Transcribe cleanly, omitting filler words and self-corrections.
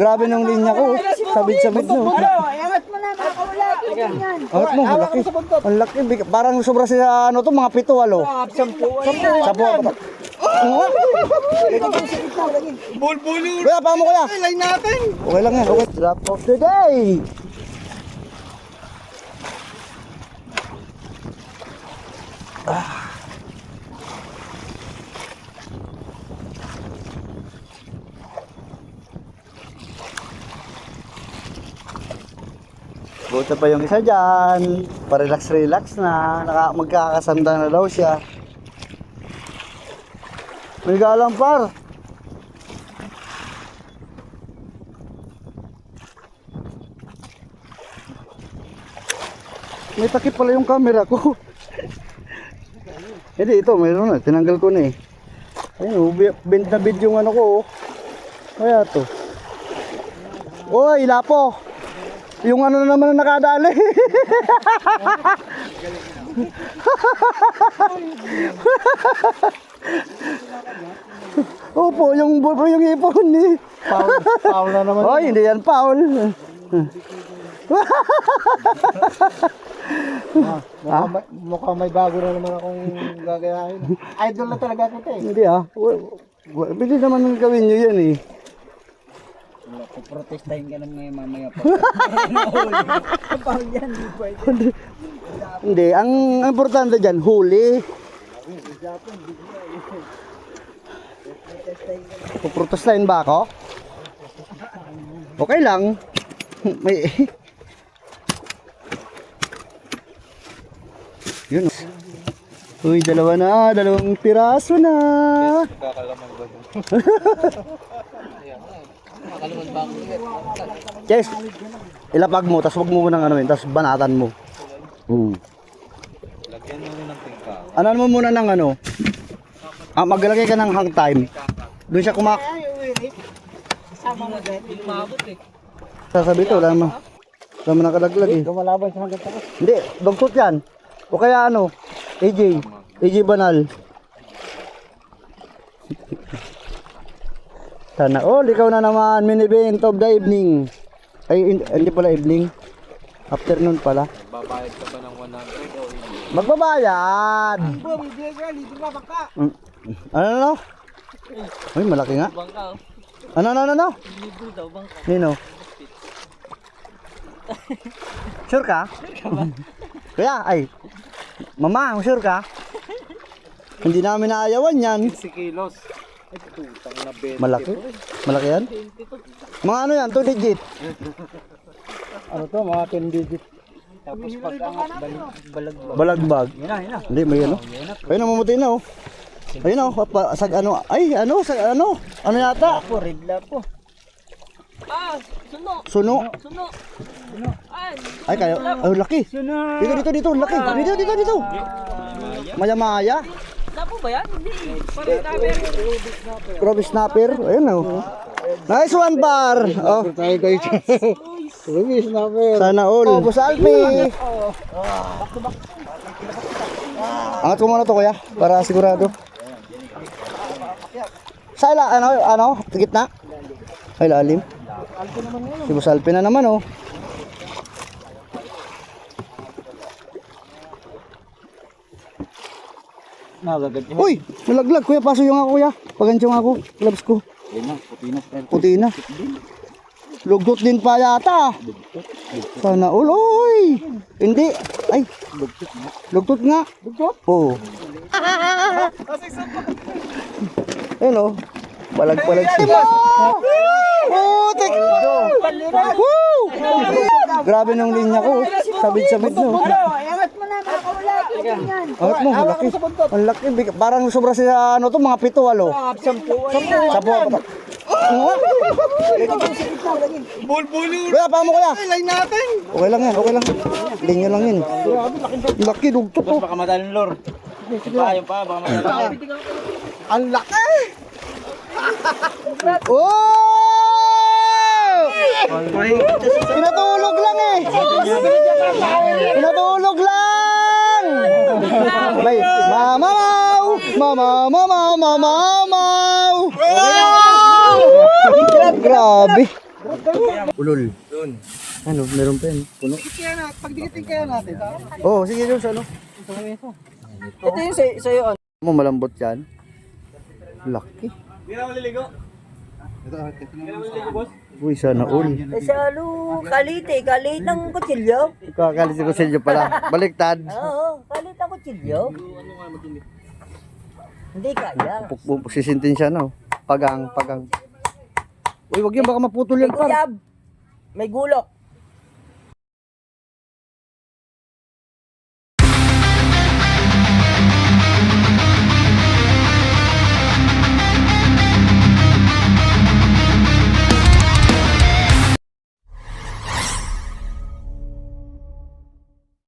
Grabe nung linya ko. Sabid-sabid no. Angat mo na, makakaulat. Angat mo, malaki. Ang laki. Parang sobra sa ano to, mga 7-8. Sampu. Bulbulo. Kuya, pa mo kuya. Line natin. Okay lang yan. Okay. Drop of the day. Buta pa yung isa dyan. Pa-relax na. Magkakasanda na daw siya. May galang par. May takip pala yung camera ko. Hindi, ito mayroon na. Tinanggal ko na eh. Ayun, bent na bid yung ano ko. Kaya to. Oy, lapo. Yung ano na naman na nakadali. Opo, yung ipon ni. Paul na naman. Oy, hindi yan Paul. Mukhang may bago na naman akong gagayahin. Idol na talaga kita eh. Hindi ah. Pwede naman gawin nyo yan eh. Protestahin ka naman ngayon mamaya pa. Hindi, ang importante dyan, huli. Puprotestahin ba ako? Okay lang. May... Yun. Uy, dalawa na. Dalawang piraso na. Yes. Ilapag mo, tapos wag mo munang ano yun, tapos banatan mo. Lagyan mo rin ng tingka. Anan mo muna ng ano? Maglagay ka ng hang time. Doon siya kumak... Sasabi ito, wala naman. Wala naman nakalaglag eh. Lumalaban sa hanggang taas. Hindi, dugtot yan. O kaya ano, AJ Banal. Sana all, ikaw na naman, main event of the evening. Ay, hindi pala evening. Afternoon pala. Babayad ka ba ng 100 o hindi? Magbabayad! Ano? Uy, malaki nga. Ano? Nino? Sure ka? Kaya, ay. Mama, sure ka? Hindi namin naayawan yan. 60 kilos. Ay, tutang na 20. Malaki? Malaki yan? Mga ano yan, 2 digit. Ano to, mga 10 digit. Tapos pag angat, balagbag. Balagbag. Yan na. Hindi, may ano. Ayun, namumuti na oh. Ayun oh, sag ano. Ay, ano, sag ano. Ano yata? Regla po. Suno. Ay, kayo. Ay, laki. Dito, laki. Dito. Maya. Lapo ba yan? Hindi. Ruby snapper. Ayun oh. Nice one, par. Oh. Tayo guys. Ruby snapper. Sana all. Oh, Boss Alpi. Angat ko muna to kuya, para sigurado. Sa ano, gitna? Ay, lalim. Si Boss Alpi na naman oh. Nagagad. Uy, nalaglag kuya, paso yung ako kuya. Pagancho nga ako, gloves ko. Yan na, Puti na. Lugtot din pa yata. Sana all, uy. Hindi, ay. Lugtot nga. Lugtot? Oo. Ayun oh. Balag siya. Putik! Woo! Grabe nung linya ko. Sabid-sabid no. Angat mo na, makakaulat. Angat mo, malaki. Ang laki. Parang sobra sa ano to, mga 7-8. Sampu. Bulbulo. Kuya, pa mo kuya. Line natin. Okay lang yan. Linya lang yun. Laki, dugtot to. Baka madaling lor. Yung pa, baka madaling. Ang laki. Oh! Pinatulog lang eh. Pinatulog lang. May mamamaw. Mamamaw. Grabe. Ulol. Ano, meron pa yun. Puno. Pagdikitin kaya natin. Oo, sige Jules, ano? Ito yung sa'yo. Mo malambot yan. Laki. Uy, sana all. Salo, kalit ng kutsilyo. Kakalis ko sa inyo pala. Baliktad. Oo, kalit ng kutsilyo. Hindi kaya. Sisintin siya, no? Pagang. Uy, wag yan, baka maputol yan, par. Kuyab, may gulok.